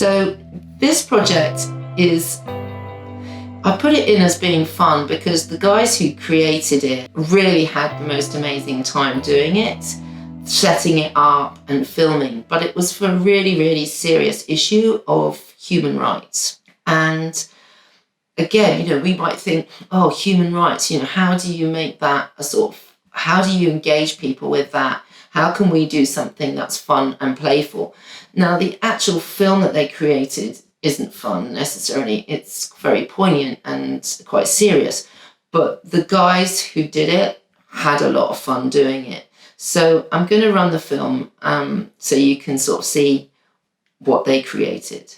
So this project is, I put it in as being fun because the guys who created it really had the most amazing time doing it, setting it up and filming, but it was for a really, really serious issue of human rights. And again, we might think, oh, human rights, how do you make that a sort of, how do you engage people with that? How can we do something that's fun and playful? Now, the actual film that they created isn't fun necessarily. It's very poignant and quite serious. But the guys who did it had a lot of fun doing it. So I'm going to run the film so you can sort of see what they created.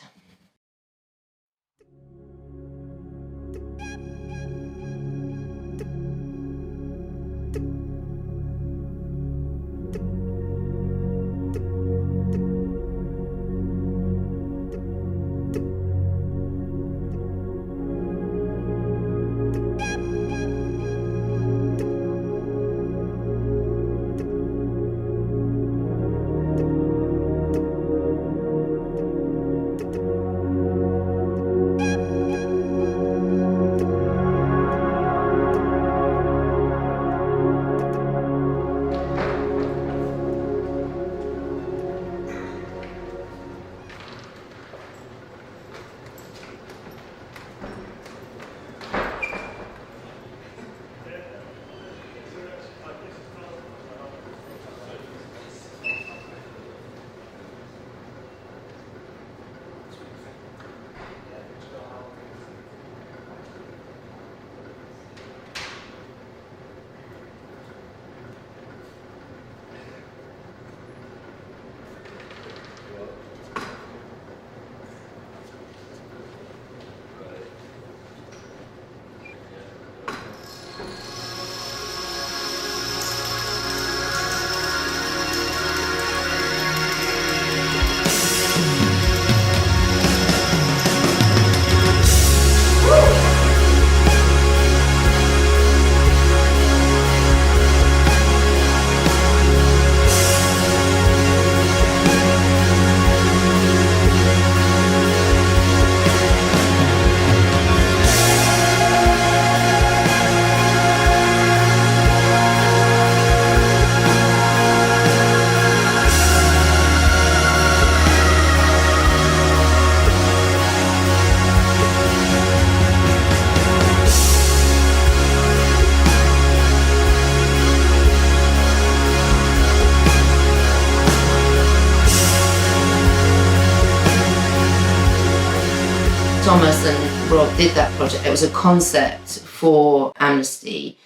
Thomas and Rob did that project. It was a concept for Amnesty,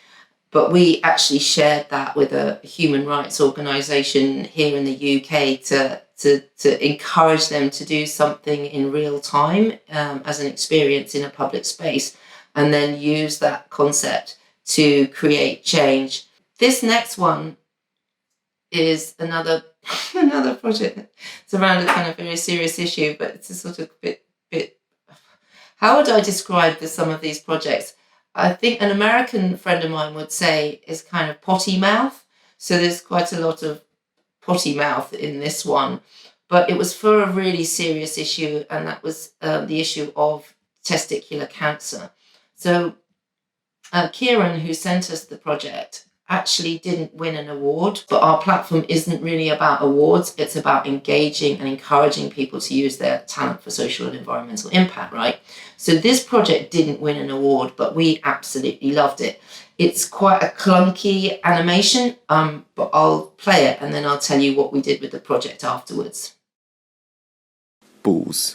but we actually shared that with a human rights organisation here in the UK to encourage them to do something in real time as an experience in a public space, and then use that concept to create change. This next one is another project. It's around a kind of very serious issue, but it's a sort of bit. How would I describe some of these projects? I think an American friend of mine would say is kind of potty mouth. So there's quite a lot of potty mouth in this one, but it was for a really serious issue, and that was the issue of testicular cancer. So Kieran, who sent us the project, actually didn't win an award, but our platform isn't really about awards. It's about engaging and encouraging people to use their talent for social and environmental impact, right? So this project didn't win an award, but we absolutely loved it. It's quite a clunky animation, but I'll play it and then I'll tell you what we did with the project afterwards. Balls.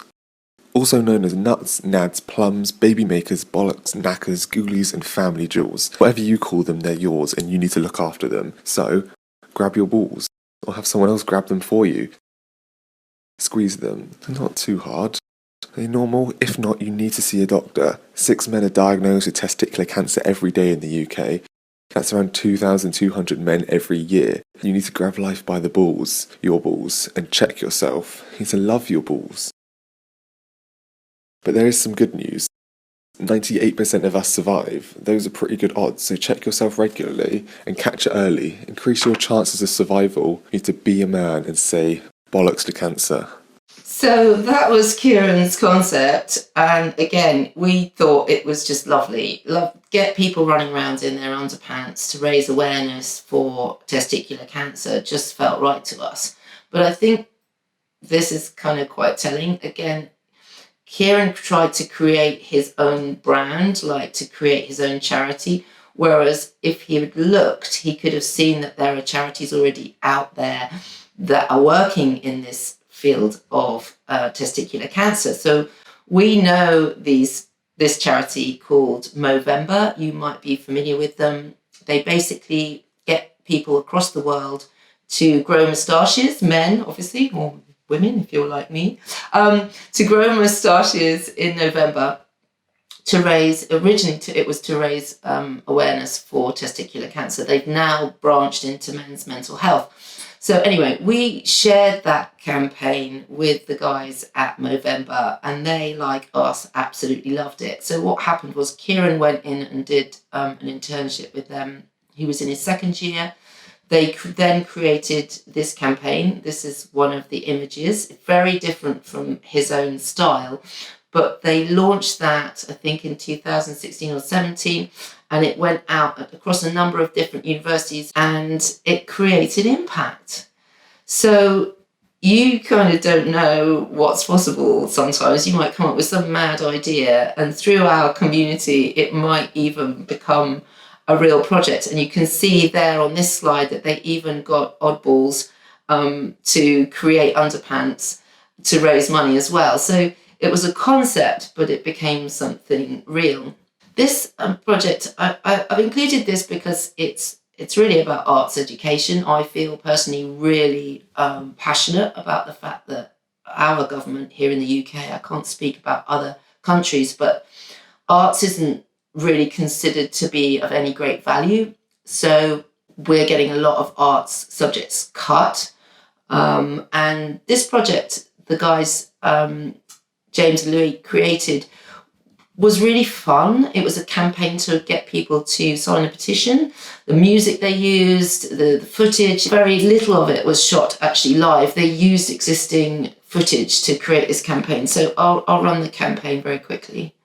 Also known as nuts, nads, plums, baby makers, bollocks, knackers, ghoulies and family jewels. Whatever you call them, they're yours and you need to look after them. So, grab your balls, or have someone else grab them for you. Squeeze them, not too hard. Are they normal? If not, you need to see a doctor. 6 men are diagnosed with testicular cancer every day in the UK. That's around 2,200 men every year. You need to grab life by the balls, your balls, and check yourself. You need to love your balls. But there is some good news. 98% of us survive. Those are pretty good odds, so check yourself regularly and catch it early. Increase your chances of survival. You need to be a man and say bollocks to cancer. So that was Kieran's concept, and again, we thought it was just lovely. Get people running around in their underpants to raise awareness for testicular cancer just felt right to us. But I think this is kind of quite telling. Again, Kieran tried to create his own brand, like to create his own charity, whereas if he had looked, he could have seen that there are charities already out there that are working in this field of testicular cancer. So we know this charity called Movember. You might be familiar with them. They basically get people across the world to grow moustaches, men obviously, or women if you're like me, to grow moustaches in November to raise, originally it was to raise awareness for testicular cancer. They've now branched into men's mental health. So anyway, we shared that campaign with the guys at Movember, and they, like us, absolutely loved it. So what happened was Kieran went in and did an internship with them. He was in his second year. They then created this campaign. This is one of the images, very different from his own style, but they launched that, I think, in 2016 or 17, and it went out across a number of different universities, and it created impact. So you kind of don't know what's possible sometimes. You might come up with some mad idea, and through our community, it might even become a real project. And you can see there on this slide that they even got oddballs to create underpants to raise money as well. So it was a concept, but it became something real. This project, I've included this because it's really about arts education. I feel personally really passionate about the fact that our government here in the UK, I can't speak about other countries, but arts isn't really considered to be of any great value. So we're getting a lot of arts subjects cut. And this project, the guys, James and Louis created, was really fun. It was a campaign to get people to sign a petition. The music they used, the footage, very little of it was shot actually live. They used existing footage to create this campaign. So I'll run the campaign very quickly.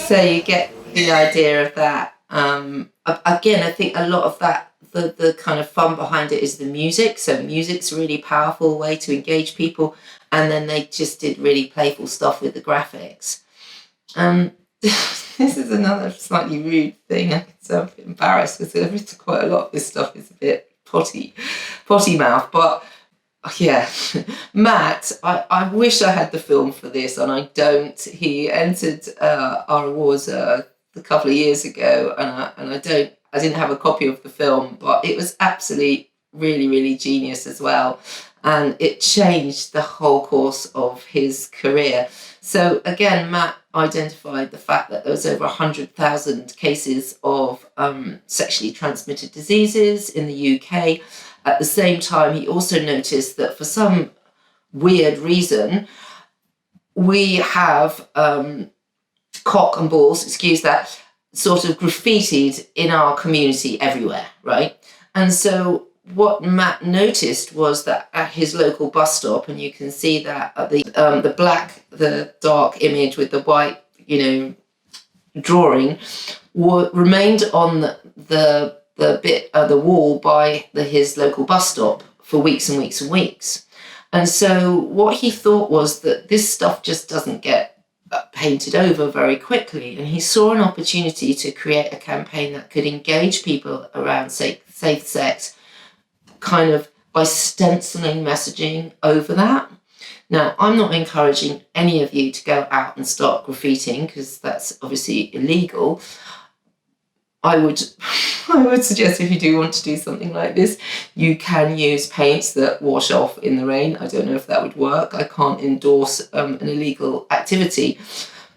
So you get the idea of that. Again, I think a lot of that, the kind of fun behind it is the music. So music's a really powerful way to engage people. And then they just did really playful stuff with the graphics. This is another slightly rude thing. I can say I'm a bit embarrassed because I've written quite a lot of this stuff is a bit potty. potty mouth. But yeah, Matt, I wish I had the film for this, and I don't. He entered our awards a couple of years ago, and I didn't have a copy of the film, but it was absolutely really, really genius as well. And it changed the whole course of his career. So again, Matt identified the fact that there was over 100,000 cases of sexually transmitted diseases in the UK. At the same time, he also noticed that for some weird reason, we have cock and balls, excuse that, sort of graffitied in our community everywhere, right? And so what Matt noticed was that at his local bus stop, and you can see that at the dark image with the white, drawing, remained on the bit of the wall by his local bus stop for weeks and weeks and weeks. And so what he thought was that this stuff just doesn't get painted over very quickly, and he saw an opportunity to create a campaign that could engage people around safe sex, kind of by stenciling messaging over that. Now, I'm not encouraging any of you to go out and start graffitiing, because that's obviously illegal. I would suggest if you do want to do something like this, you can use paints that wash off in the rain. I don't know if that would work. I can't endorse an illegal activity.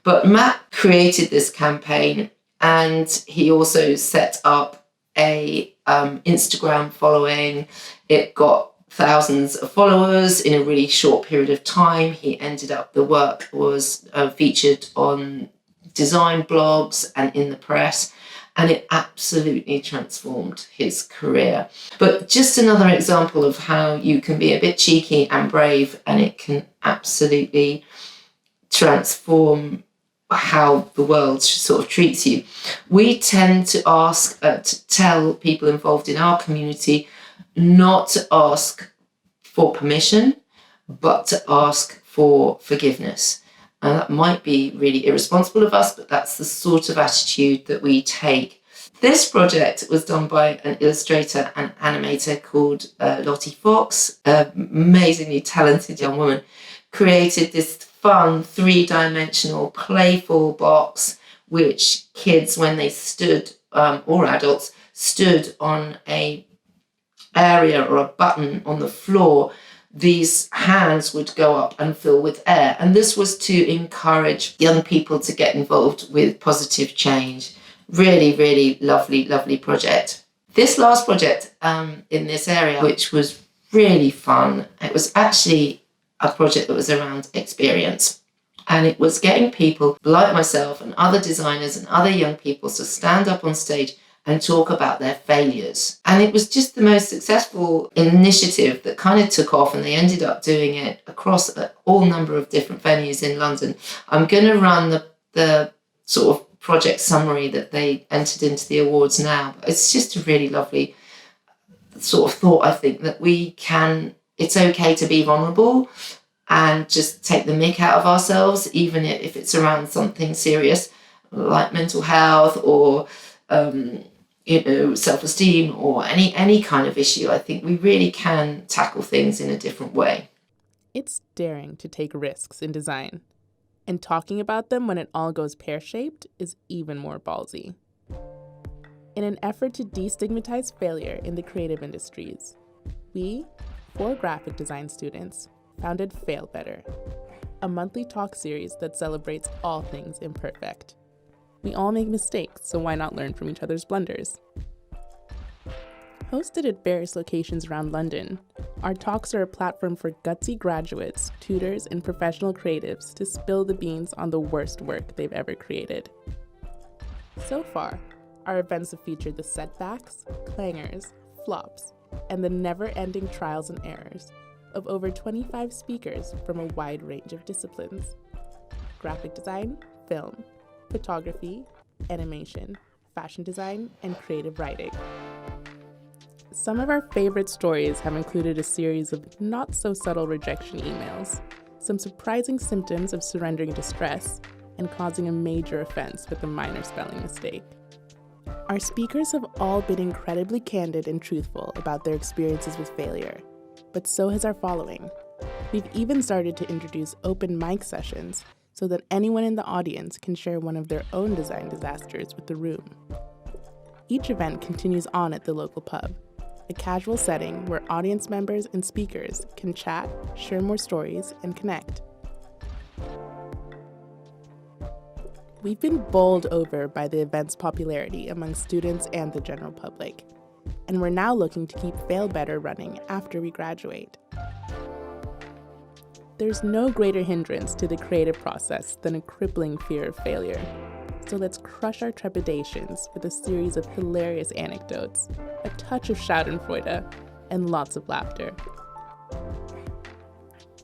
But Matt created this campaign, and he also set up a Instagram following. It got thousands of followers in a really short period of time. The work was featured on design blogs and in the press, and it absolutely transformed his career. But just another example of how you can be a bit cheeky and brave, and it can absolutely transform how the world sort of treats you. We tend to tell people involved in our community not to ask for permission, but to ask for forgiveness. And that might be really irresponsible of us, but that's the sort of attitude that we take. This project was done by an illustrator and animator called Lottie, an amazingly talented young woman, created this fun, three-dimensional, playful box, which kids, when they stood, or adults, stood on a area or a button on the floor, these hands would go up and fill with air. And this was to encourage young people to get involved with positive change. Really, really lovely, lovely project. This last project in this area, which was really fun, it was actually a project that was around experience. And it was getting people like myself and other designers and other young people to stand up on stage and talk about their failures. And it was just the most successful initiative that kind of took off, and they ended up doing it across all number of different venues in London. I'm going to run the sort of project summary that they entered into the awards now. It's just a really lovely sort of thought, I think, that it's okay to be vulnerable and just take the mick out of ourselves, even if it's around something serious like mental health or self-esteem or any kind of issue. I think we really can tackle things in a different way. It's daring to take risks in design, and talking about them when it all goes pear-shaped is even more ballsy. In an effort to destigmatize failure in the creative industries, we, 4 graphic design students, founded Fail Better, a monthly talk series that celebrates all things imperfect. We all make mistakes, so why not learn from each other's blunders? Hosted at various locations around London, our talks are a platform for gutsy graduates, tutors, and professional creatives to spill the beans on the worst work they've ever created. So far, our events have featured the setbacks, clangers, flops, and the never-ending trials and errors of over 25 speakers from a wide range of disciplines: graphic design, film, photography, animation, fashion design, and creative writing. Some of our favorite stories have included a series of not-so-subtle rejection emails, some surprising symptoms of surrendering to stress, and causing a major offense with a minor spelling mistake. Our speakers have all been incredibly candid and truthful about their experiences with failure, but so has our following. We've even started to introduce open mic sessions so that anyone in the audience can share one of their own design disasters with the room. Each event continues on at the local pub, a casual setting where audience members and speakers can chat, share more stories, and connect. We've been bowled over by the event's popularity among students and the general public, and we're now looking to keep Fail Better running after we graduate. There's no greater hindrance to the creative process than a crippling fear of failure. So let's crush our trepidations with a series of hilarious anecdotes, a touch of schadenfreude, and lots of laughter.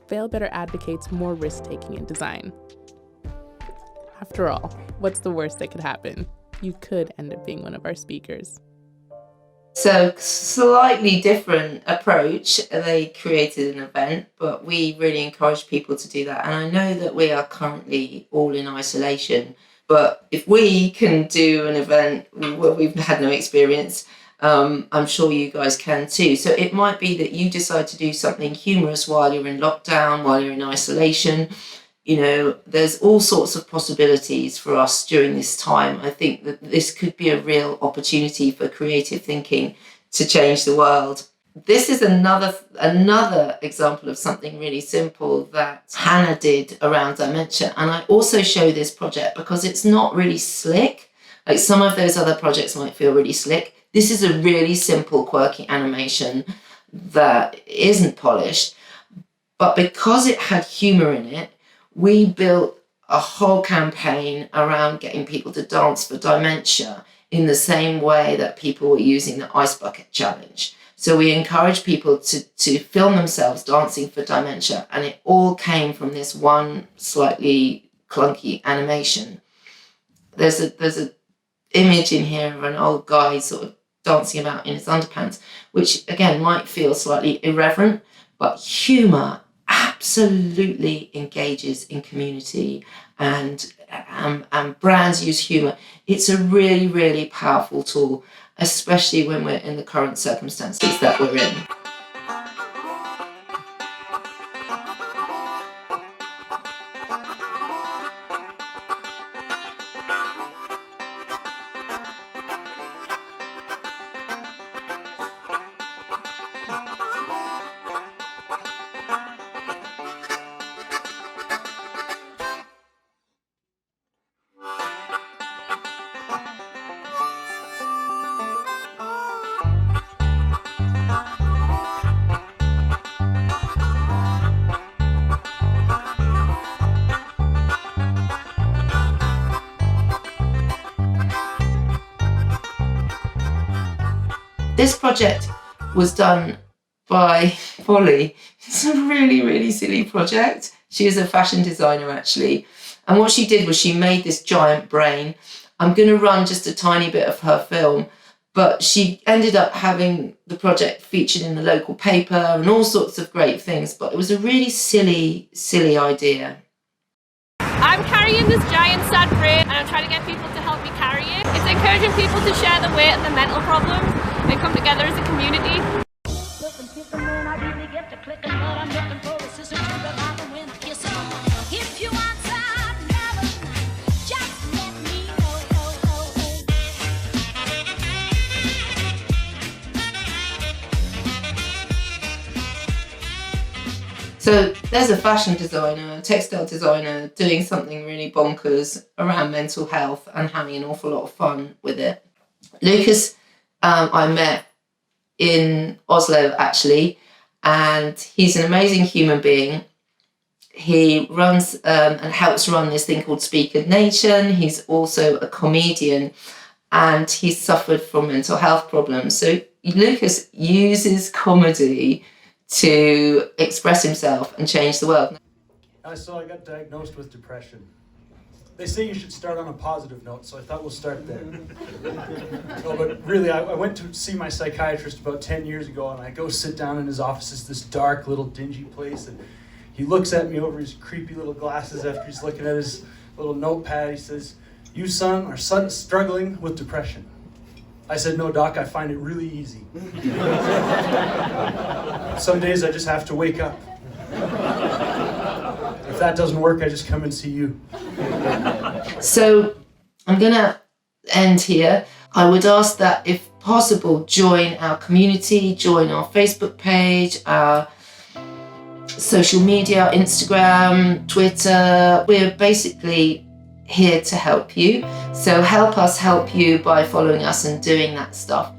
Fail Better advocates more risk-taking in design. After all, what's the worst that could happen? You could end up being one of our speakers. So slightly different approach. They created an event, but we really encourage people to do that. And I know that we are currently all in isolation, but if we can do an event where we've had no experience, I'm sure you guys can too. So it might be that you decide to do something humorous while you're in lockdown, while you're in isolation. You know, there's all sorts of possibilities for us during this time. I think that this could be a real opportunity for creative thinking to change the world. This is another example of something really simple that Hannah did around dementia. And I also show this project because it's not really slick. Like some of those other projects might feel really slick. This is a really simple, quirky animation that isn't polished. But because it had humour in it, we built a whole campaign around getting people to dance for dementia in the same way that people were using the ice bucket challenge. So we encourage people to film themselves dancing for dementia, and it all came from this one slightly clunky animation. There's a image in here of an old guy sort of dancing about in his underpants, which again might feel slightly irreverent, but humour absolutely engages in community, and brands use humour. It's a really, really powerful tool, especially when we're in the current circumstances that we're in. This project was done by Polly. It's a really, really silly project. She is a fashion designer, actually. And what she did was she made this giant brain. I'm going to run just a tiny bit of her film, but she ended up having the project featured in the local paper and all sorts of great things. But it was a really silly, silly idea. I'm carrying this giant sad brain and I'm trying to get people to help me carry it. It's encouraging people to share the weight of the mental problems and come together as a community. So there's a fashion designer, a textile designer doing something really bonkers around mental health and having an awful lot of fun with it. Lucas, I met in Oslo actually, and he's an amazing human being. He runs and helps run this thing called Speak of Nation. He's also a comedian and he's suffered from mental health problems. So Lucas uses comedy to express himself and change the world. So I got diagnosed with depression. They say you should start on a positive note, so I thought we'll start there. No, but really, I went to see my psychiatrist about 10 years ago, and I go sit down in his office. It's this dark, little, dingy place, and he looks at me over his creepy little glasses after he's looking at his little notepad. He says, "You, son, are struggling with depression." I said, no, Doc, I find it really easy. Some days I just have to wake up. If that doesn't work, I just come and see you. So I'm going to end here. I would ask that if possible, join our community, join our Facebook page, our social media, Instagram, Twitter. We're basically here to help you. So help us help you by following us and doing that stuff.